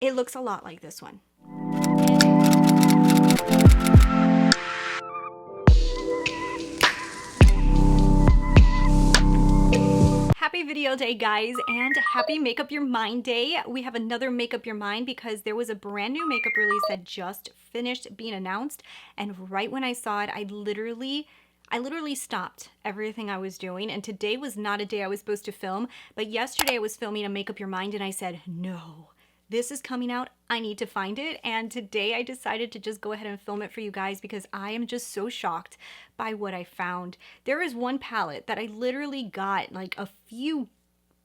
It looks a lot like this one. Happy video day, guys, and happy Make Up Your Mind day. We have another Make Up Your Mind because there was a brand new makeup release that just finished being announced, and right when I saw it, I literally stopped everything I was doing. And today was not a day I was supposed to film, but yesterday I was filming a Make Up Your Mind and I said, no, this is coming out, I need to find it. And today I decided to just go ahead and film it for you guys because I am just so shocked by what I found. There is one palette that I literally got like a few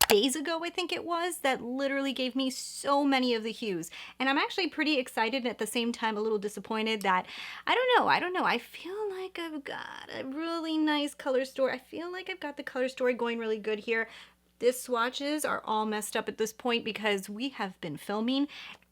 days ago, I think it was, that literally gave me so many of the hues. And I'm actually pretty excited and at the same time a little disappointed that, I don't know. I feel like I've got a really nice color story. I feel like I've got the color story going really good here. These swatches are all messed up at this point because we have been filming.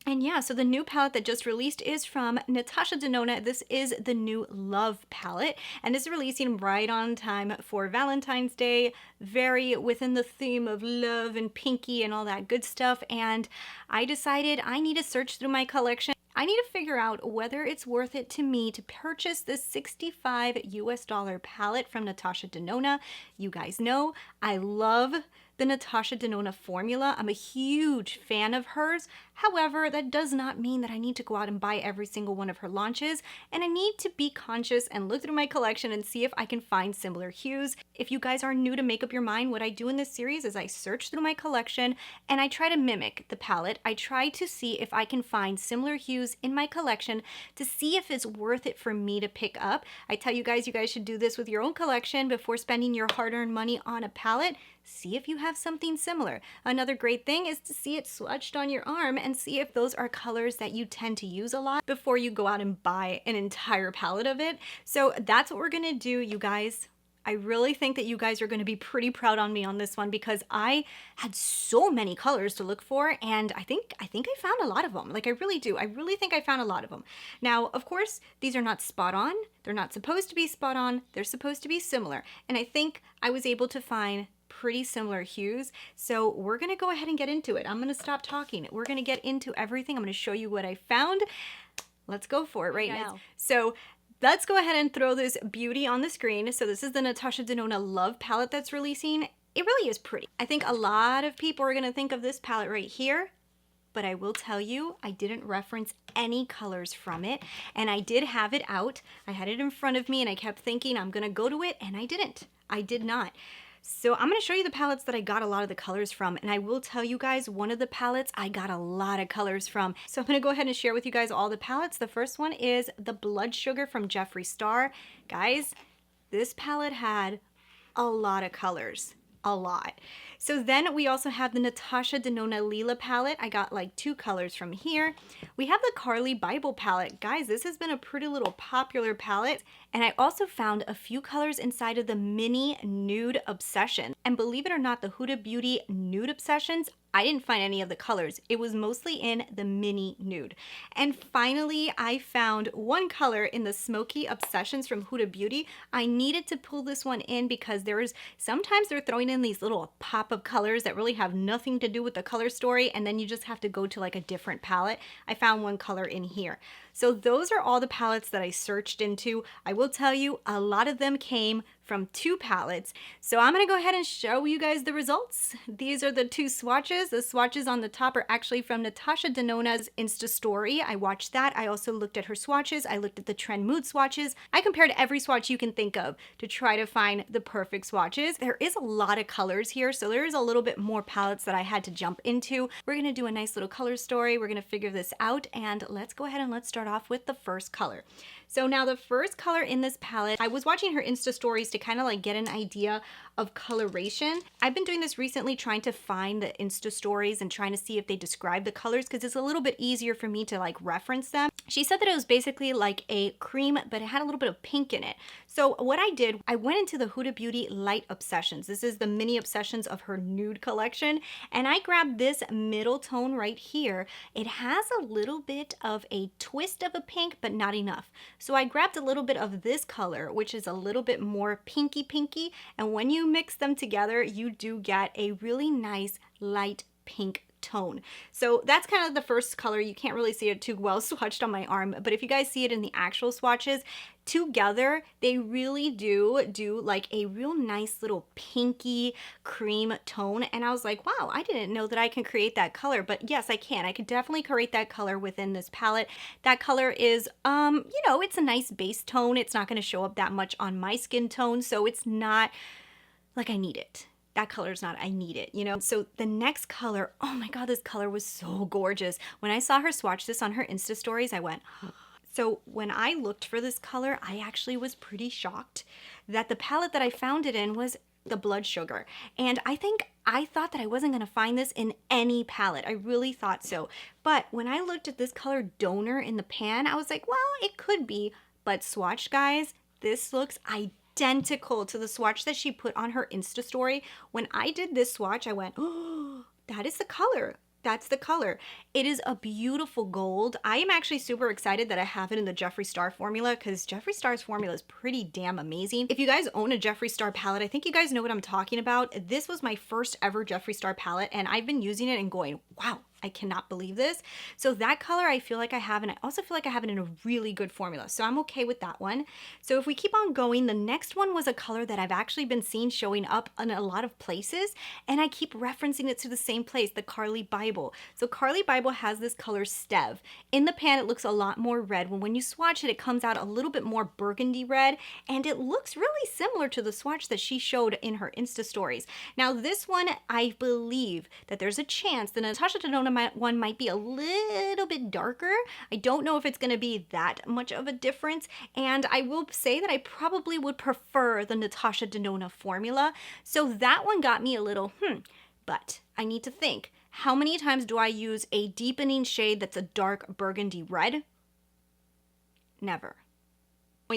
And yeah, so the new palette that just released is from Natasha Denona. This is the new Love Palette, and this is releasing right on time for Valentine's Day, very within the theme of love and pinky and all that good stuff. And I decided I need to search through my collection. I need to figure out whether it's worth it to me to purchase this $65 US palette from Natasha Denona. You guys know I love the Natasha Denona formula. I'm a huge fan of hers. However, that does not mean that I need to go out and buy every single one of her launches, and I need to be conscious and look through my collection and see if I can find similar hues. If you guys are new to Make Up Your Mind, what I do in this series is I search through my collection and I try to mimic the palette. I try to see if I can find similar hues in my collection to see if it's worth it for me to pick up. I tell you guys should do this with your own collection before spending your hard-earned money on a palette. See if you have something similar. Another great thing is to see it swatched on your arm and see if those are colors that you tend to use a lot before you go out and buy an entire palette of it. So that's what we're gonna do, you guys. I really think that you guys are going to be pretty proud on me on this one because I had so many colors to look for, and I think I found a lot of them. Like, I really do. I really think I found a lot of them. Now, of course, these are not spot on. They're not supposed to be spot on. They're supposed to be similar. And I think I was able to find pretty similar hues. So we're going to go ahead and get into it. I'm going to stop talking. We're going to get into everything. I'm going to show you what I found. Let's go for it right now. So let's go ahead and throw this beauty on the screen. So this is the Natasha Denona Love Palette that's releasing. It really is pretty. I think a lot of people are going to think of this palette right here, but I will tell you, I didn't reference any colors from it, and I did have it out. I had it in front of me, and I kept thinking I'm going to go to it, and I didn't. I did not. So I'm going to show you the palettes that I got a lot of the colors from, and I will tell you guys one of the palettes I got a lot of colors from. So I'm going to go ahead and share with you guys all the palettes. The first one is the Blood Sugar from Jeffree Star. Guys, this palette had a lot of colors. A lot. So then we also have the Natasha Denona Lila palette. I got like 2 colors from here. We have the Carli Byble palette. Guys, this has been a pretty little popular palette. And I also found a few colors inside of the mini Nude Obsession. And believe it or not, the Huda Beauty Nude Obsessions, I didn't find any of the colors. It was mostly in the mini nude. And finally, I found one color in the Smokey Obsessions from Huda Beauty. I needed to pull this one in because sometimes they're throwing in these little pop-up colors that really have nothing to do with the color story, and then you just have to go to like a different palette. I found one color in here. So those are all the palettes that I searched into. I will tell you, a lot of them came from 2 palettes. So I'm going to go ahead and show you guys the results. These are the 2 swatches. The swatches on the top are actually from Natasha Denona's Insta story. I watched that. I also looked at her swatches. I looked at the Trend Mood swatches. I compared every swatch you can think of to try to find the perfect swatches. There is a lot of colors here, so there is a little bit more palettes that I had to jump into. We're going to do a nice little color story. We're going to figure this out, and let's go ahead and let's start off with the first color. So now the first color in this palette, I was watching her Insta stories to kind of like get an idea of coloration. I've been doing this recently, trying to find the Insta stories and trying to see if they describe the colors because it's a little bit easier for me to like reference them. She said that it was basically like a cream, but it had a little bit of pink in it. So what I did, I went into the Huda Beauty Light Obsessions. This is the mini obsessions of her nude collection. And I grabbed this middle tone right here. It has a little bit of a twist of a pink, but not enough. So I grabbed a little bit of this color, which is a little bit more pinky. And when you mix them together, you do get a really nice light pink tone. So that's kind of the first color. You can't really see it too well swatched on my arm, but if you guys see it in the actual swatches, together they really do like a real nice little pinky cream tone. And I was like, wow, I didn't know that I can create that color, but yes, I can. I could definitely create that color within this palette. That color is, you know, it's a nice base tone. It's not going to show up that much on my skin tone, so it's not like I need it. That color is not, I need it, you know? So the next color, oh my God, this color was so gorgeous. When I saw her swatch this on her Insta stories, I went, so when I looked for this color, I actually was pretty shocked that the palette that I found it in was the Blood Sugar. And I thought that I wasn't gonna find this in any palette. I really thought so. But when I looked at this color Donor in the pan, I was like, well, it could be, but swatch, guys, this looks identical to the swatch that she put on her Insta story. When I did this swatch, I went, oh, that is the color. That's the color. It is a beautiful gold. I am actually super excited that I have it in the Jeffree Star formula because Jeffree Star's formula is pretty damn amazing. If you guys own a Jeffree Star palette, I think you guys know what I'm talking about. This was my first ever Jeffree Star palette and I've been using it and going, wow, I cannot believe this. So that color I feel like I have, and I also feel like I have it in a really good formula. So I'm okay with that one. So if we keep on going, the next one was a color that I've actually been seeing showing up in a lot of places, and I keep referencing it to the same place, the Carli Byble. So Carli Byble has this color Stev. In the pan, it looks a lot more red. When you swatch it, it comes out a little bit more burgundy red, and it looks really similar to the swatch that she showed in her Insta stories. Now this one, I believe that there's a chance the Natasha Denona one might be a little bit darker. I don't know if it's going to be that much of a difference, and I will say that I probably would prefer the Natasha Denona formula. So that one got me a little but I need to think, how many times do I use a deepening shade that's a dark burgundy red? Never.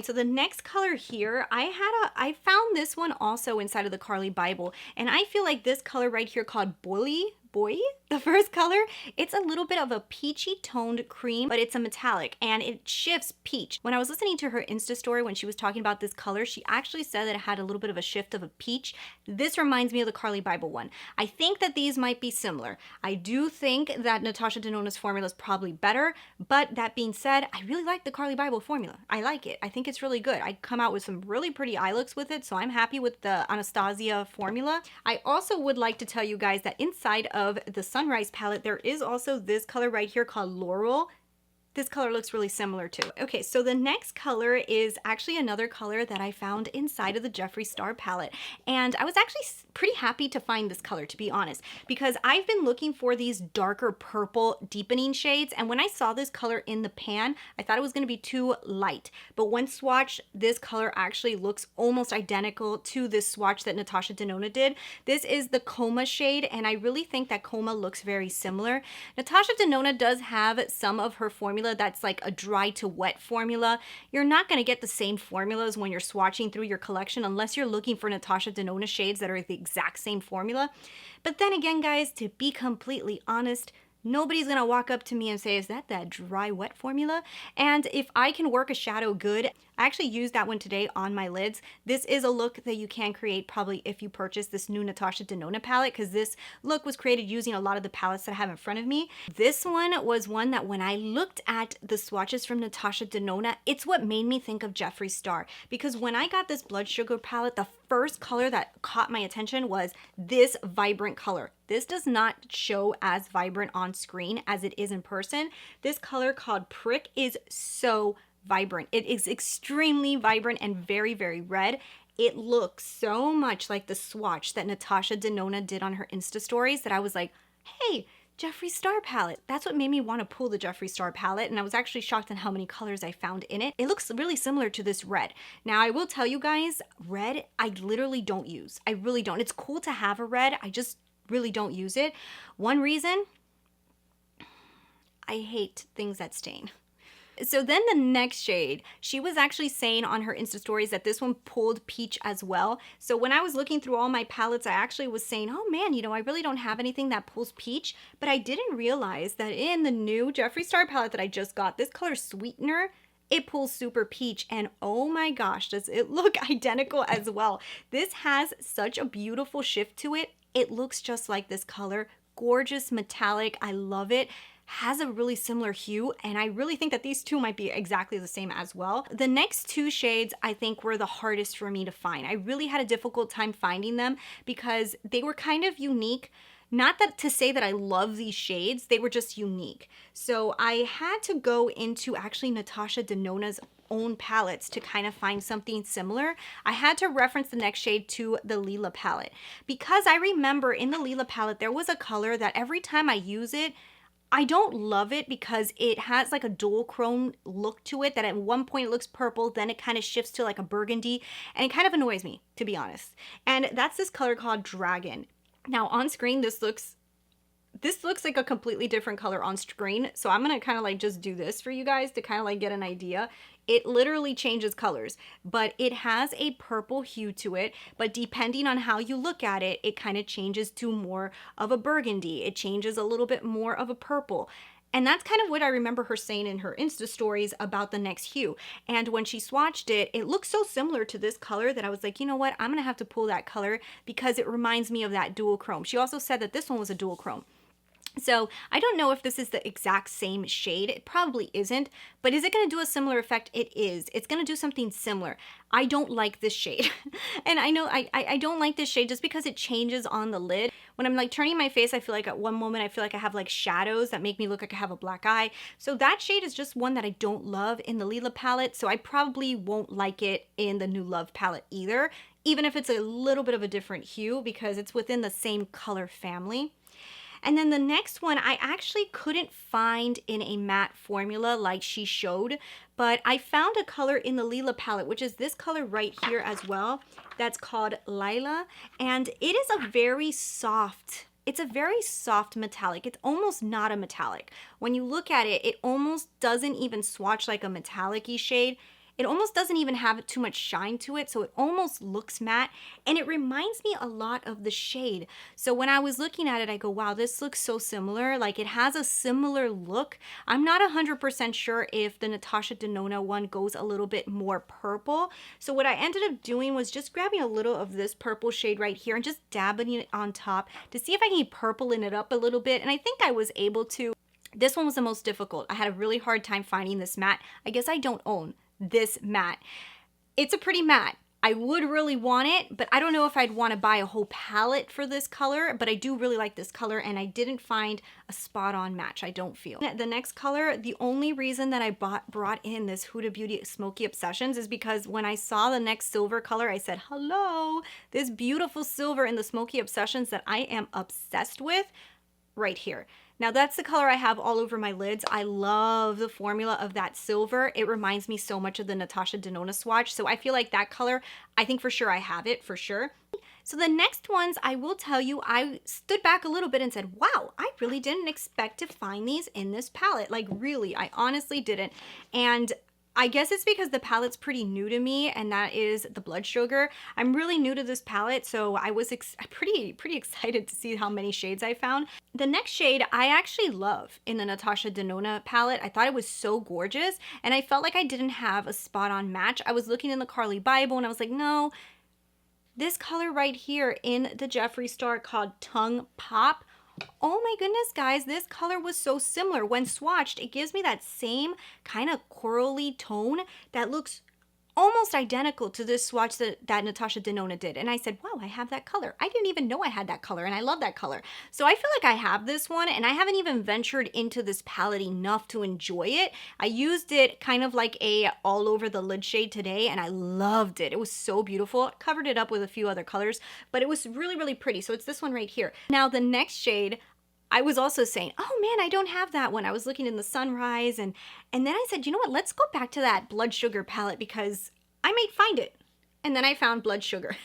So the next color here, I found this one also inside of the Carli Byble, and I feel like this color right here called Boy, the first color, it's a little bit of a peachy toned cream, but it's a metallic and it shifts peach. When I was listening to her Insta story when she was talking about this color, she actually said that it had a little bit of a shift of a peach. This reminds me of the Carli Byble one. I think that these might be similar. I do think that Natasha Denona's formula is probably better, but that being said, I really like the Carli Byble formula. I like it. I think it's really good. I come out with some really pretty eye looks with it, so I'm happy with the Anastasia formula. I also would like to tell you guys that inside of the Sunrise palette, there is also this color right here called Laurel. This color looks really similar to. Okay, so the next color is actually another color that I found inside of the Jeffree Star palette. And I was actually pretty happy to find this color, to be honest, because I've been looking for these darker purple deepening shades. And when I saw this color in the pan, I thought it was gonna be too light. But when swatched, this color actually looks almost identical to this swatch that Natasha Denona did. This is the Coma shade, and I really think that Coma looks very similar. Natasha Denona does have some of her formula that's like a dry to wet formula. You're not going to get the same formulas when you're swatching through your collection unless you're looking for Natasha Denona shades that are the exact same formula. But then again, guys, to be completely honest, nobody's gonna walk up to me and say, is that dry wet formula? And if I can work a shadow good, I actually used that one today on my lids. This is a look that you can create probably if you purchase this new Natasha Denona palette, because this look was created using a lot of the palettes that I have in front of me. This one was one that when I looked at the swatches from Natasha Denona, it's what made me think of Jeffree Star. Because when I got this Blood Sugar palette, the first color that caught my attention was this vibrant color. This does not show as vibrant on screen as it is in person. This color called Prick is so vibrant. It is extremely vibrant and very, very red. It looks so much like the swatch that Natasha Denona did on her Insta stories that I was like, hey, Jeffree Star palette. That's what made me want to pull the Jeffree Star palette, and I was actually shocked at how many colors I found in it. It looks really similar to this red. Now, I will tell you guys, red, I literally don't use. I really don't. It's cool to have a red. I just really don't use it. One reason, I hate things that stain. So then the next shade, she was actually saying on her Insta stories that this one pulled peach as well. So when I was looking through all my palettes, I actually was saying, oh man, you know, I really don't have anything that pulls peach. But I didn't realize that in the new Jeffree Star palette that I just got, this color Sweetener, it pulls super peach, and oh my gosh, does it look identical as well. This has such a beautiful shift to it. It looks just like this color gorgeous metallic. I love it. Has a really similar hue, and I really think that these two might be exactly the same as well. The next two shades I think were the hardest for me to find. I really had a difficult time finding them because they were kind of unique. Not that to say that I love these shades, they were just unique. So I had to go into actually Natasha Denona's own palettes to kind of find something similar. I had to reference the next shade to the Lila palette because I remember in the Lila palette there was a color that every time I use it, I don't love it because it has like a dual chrome look to it, that at one point it looks purple, then it kind of shifts to like a burgundy, and it kind of annoys me, to be honest. And that's this color called Dragon. Now on screen, this looks like a completely different color on screen. So I'm going to kind of like just do this for you guys to kind of like get an idea. It literally changes colors, but it has a purple hue to it. But depending on how you look at it, it kind of changes to more of a burgundy. It changes a little bit more of a purple. And that's kind of what I remember her saying in her Insta stories about the next hue. And when she swatched it, it looks so similar to this color that I was like, you know what? I'm going to have to pull that color because it reminds me of that dual chrome. She also said that this one was a dual chrome. So I don't know if this is the exact same shade. It probably isn't, but is it going to do a similar effect? It is. It's going to do something similar. I don't like this shade. And I know I don't like this shade just because it changes on the lid. When I'm like turning my face, I feel like at one moment I feel like I have like shadows that make me look like I have a black eye. So that shade is just one that I don't love in the Lila palette. So I probably won't like it in the Nude Love palette either, even if it's a little bit of a different hue because it's within the same color family. And then the next one I actually couldn't find in a matte formula like she showed, but I found a color in the Lila palette, which is this color right here as well. That's called Lila, and it is a very soft, it's a very soft metallic. It's almost not a metallic. When you look at it, it almost doesn't even swatch like a metallic-y shade. It almost doesn't even have too much shine to it, so it almost looks matte, and it reminds me a lot of the shade. So when I was looking at it, I go, wow, this looks so similar. Like, it has a similar look. I'm not 100% sure if the Natasha Denona one goes a little bit more purple. So what I ended up doing was just grabbing a little of this purple shade right here and just dabbing it on top to see if I can purpling it up a little bit, and I think I was able to. This one was the most difficult. I had a really hard time finding this matte. I guess I don't own this matte. It's a pretty matte. I would really want it, but I don't know if I'd want to buy a whole palette for this color, but I do really like this color, and I didn't find a spot-on match, I don't feel. The next color, the only reason that I brought in this Huda Beauty Smokey Obsessions is because when I saw the next silver color, I said, hello, this beautiful silver in the Smokey Obsessions that I am obsessed with right here. Now that's the color I have all over my lids. I love the formula of that silver. It reminds me so much of the Natasha Denona swatch. So I feel like that color, I think for sure I have it, for sure. So the next ones, I will tell you, I stood back a little bit and said, wow, I really didn't expect to find these in this palette. Like really, I honestly didn't. And I guess it's because the palette's pretty new to me, and that is the Blood Sugar. I'm really new to this palette, so I was pretty excited to see how many shades I found. The next shade I actually love in the Natasha Denona palette. I thought it was so gorgeous, and I felt like I didn't have a spot-on match. I was looking in the Carli Byble, and I was like, no, this color right here in the Jeffree Star called Tongue Pop. Oh my goodness, guys, this color was so similar. When swatched, it gives me that same kind of corally tone that looks almost identical to this swatch that Natasha Denona did. And I said, wow, I have that color. I didn't even know I had that color, and I love that color. So I feel like I have this one, and I haven't even ventured into this palette enough to enjoy it. I used it kind of like a all over the lid shade today, and I loved it. It was so beautiful. I covered it up with a few other colors, but it was really pretty. So it's this one right here. Now the next shade, I was also saying, oh man, I don't have that one. I was looking in the Sunrise, and then I said, you know what, let's go back to that Blood Sugar palette because I might find it. And then I found Blood Sugar.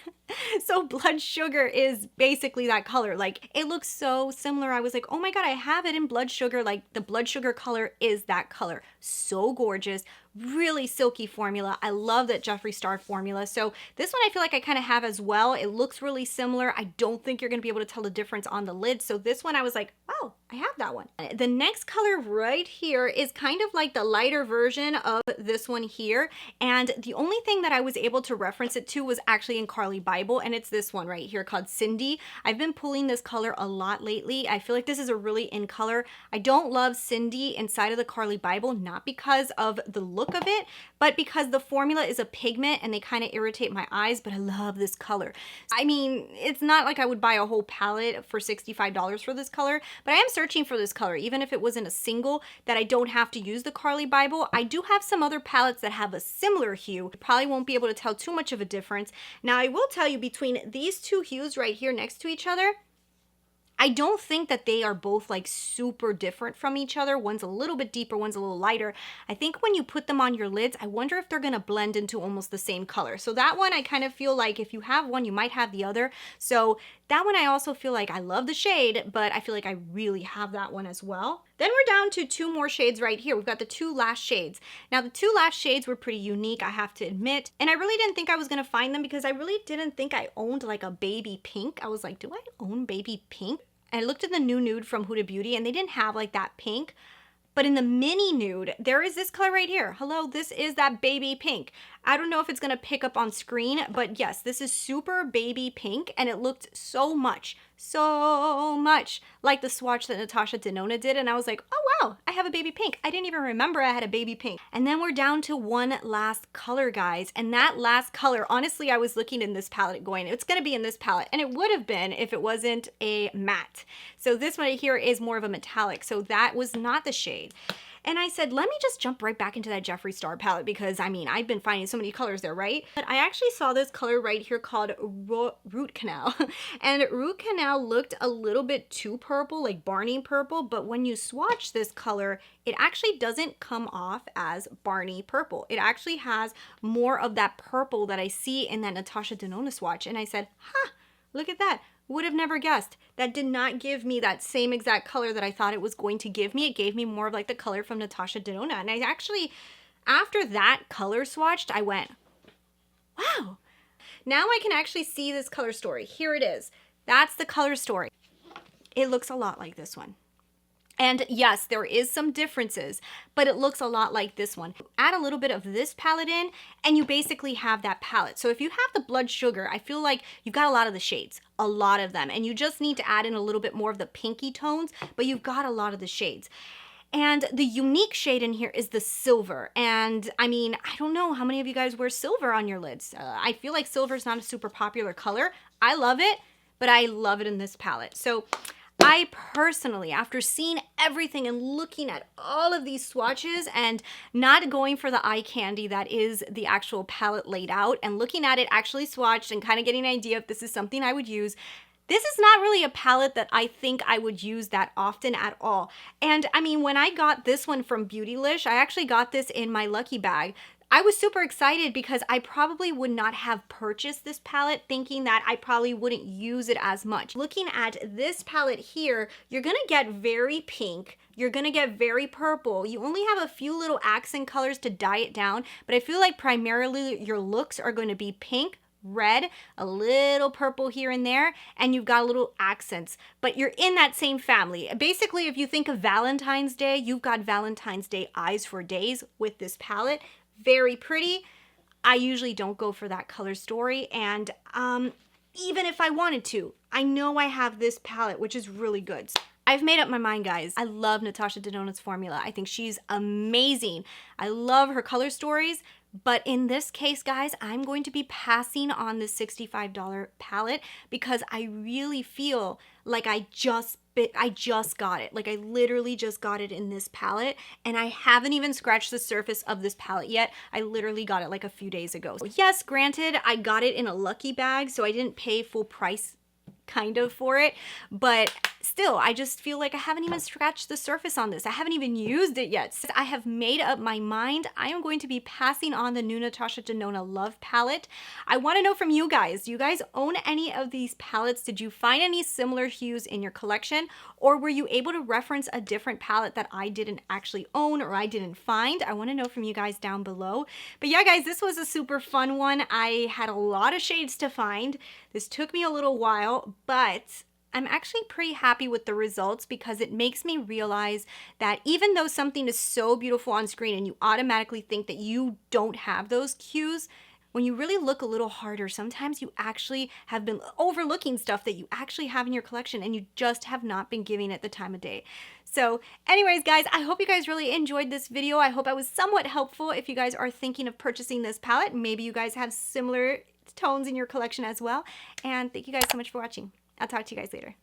So Blood Sugar is basically that color. Like, it looks so similar. I was like, oh my God, I have it in Blood Sugar. Like, the Blood Sugar color is that color. So gorgeous, Really silky formula. I love that Jeffree Star formula. So this one I feel like I kind of have as well. It looks really similar. I don't think you're going to be able to tell the difference on the lid. So this one I was like, oh, I have that one. The next color right here is kind of like the lighter version of this one here. And the only thing that I was able to reference it to was actually in Carli Byble, and it's this one right here called Cindy. I've been pulling this color a lot lately. I feel like this is a really in color. I don't love Cindy inside of the Carli Byble, not because of the look of it, but because the formula is a pigment and they kind of irritate my eyes, but I love this color. I mean, it's not like I would buy a whole palette for $65 for this color, but I am searching for this color, even if it wasn't a single that I don't have to use the Carli Byble. I do have some other palettes that have a similar hue. Probably won't be able to tell too much of a difference. Now, I will tell you between these two hues right here next to each other, I don't think that they are both like super different from each other. One's a little bit deeper, one's a little lighter. I think when you put them on your lids, I wonder if they're gonna blend into almost the same color. So that one, I kind of feel like if you have one, you might have the other. So that one, I also feel like I love the shade, but I feel like I really have that one as well. Then we're down to two more shades right here. We've got the two last shades. Now the two last shades were pretty unique, I have to admit. And I really didn't think I was gonna find them because I really didn't think I owned like a baby pink. I was like, do I own baby pink? And I looked at the new Nude from Huda Beauty and they didn't have like that pink. But in the mini Nude, there is this color right here. Hello, this is that baby pink. I don't know if it's gonna pick up on screen, but yes, this is super baby pink and it looked so much like the swatch that Natasha Denona did. And I was like, oh wow, I have a baby pink. I didn't even remember I had a baby pink. And then we're down to one last color, guys. And that last color, honestly, I was looking in this palette going, it's gonna be in this palette. And it would have been if it wasn't a matte. So this one right here is more of a metallic. So that was not the shade. And I said, let me just jump right back into that Jeffree Star palette because, I mean, I've been finding so many colors there, right? But I actually saw this color right here called Root Canal. And Root Canal looked a little bit too purple, like Barney purple. But when you swatch this color, it actually doesn't come off as Barney purple. It actually has more of that purple that I see in that Natasha Denona swatch. And I said, huh, look at that. Would have never guessed. That did not give me that same exact color that I thought it was going to give me. It gave me more of like the color from Natasha Denona. And I actually, after that color swatched, I went, wow. Now I can actually see this color story. Here it is. That's the color story. It looks a lot like this one. And yes, there is some differences, but it looks a lot like this one. Add a little bit of this palette in and you basically have that palette. So if you have the blood sugar, I feel like you've got a lot of the shades, a lot of them, and you just need to add in a little bit more of the pinky tones, but you've got a lot of the shades. And the unique shade in here is the silver. And I mean, I don't know how many of you guys wear silver on your lids. I feel like silver is not a super popular color. I love it, but I love it in this palette. So I personally, after seeing everything and looking at all of these swatches and not going for the eye candy that is the actual palette laid out and looking at it actually swatched and kind of getting an idea if this is something I would use, this is not really a palette that I think I would use that often at all. And I mean, when I got this one from Beautylish, I actually got this in my lucky bag. I was super excited because I probably would not have purchased this palette thinking that I probably wouldn't use it as much. Looking at this palette here, you're gonna get very pink, you're gonna get very purple. You only have a few little accent colors to dye it down, but I feel like primarily your looks are gonna be pink, red, a little purple here and there, and you've got little accents, but you're in that same family. Basically, if you think of Valentine's Day, you've got Valentine's Day eyes for days with this palette. Very pretty. I usually don't go for that color story, and even if I wanted to, I know I have this palette, which is really good. I've made up my mind, guys. I love Natasha Denona's formula. I think she's amazing. I love her color stories, but in this case, guys, I'm going to be passing on this $65 palette because I really feel like I just got it. Like I literally just got it in this palette and I haven't even scratched the surface of this palette yet. I literally got it like a few days ago. Yes, granted, I got it in a lucky bag, so I didn't pay full price kind of for it, but still, I just feel like I haven't even scratched the surface on this. I haven't even used it yet. So I have made up my mind. I am going to be passing on the new Natasha Denona Love Palette. I want to know from you guys. Do you guys own any of these palettes? Did you find any similar hues in your collection? Or were you able to reference a different palette that I didn't actually own or I didn't find? I want to know from you guys down below. But yeah, guys, this was a super fun one. I had a lot of shades to find. This took me a little while, but I'm actually pretty happy with the results because it makes me realize that even though something is so beautiful on screen and you automatically think that you don't have those cues, when you really look a little harder, sometimes you actually have been overlooking stuff that you actually have in your collection and you just have not been giving it the time of day. So anyways, guys, I hope you guys really enjoyed this video. I hope I was somewhat helpful if you guys are thinking of purchasing this palette. Maybe you guys have similar tones in your collection as well. And thank you guys so much for watching. I'll talk to you guys later.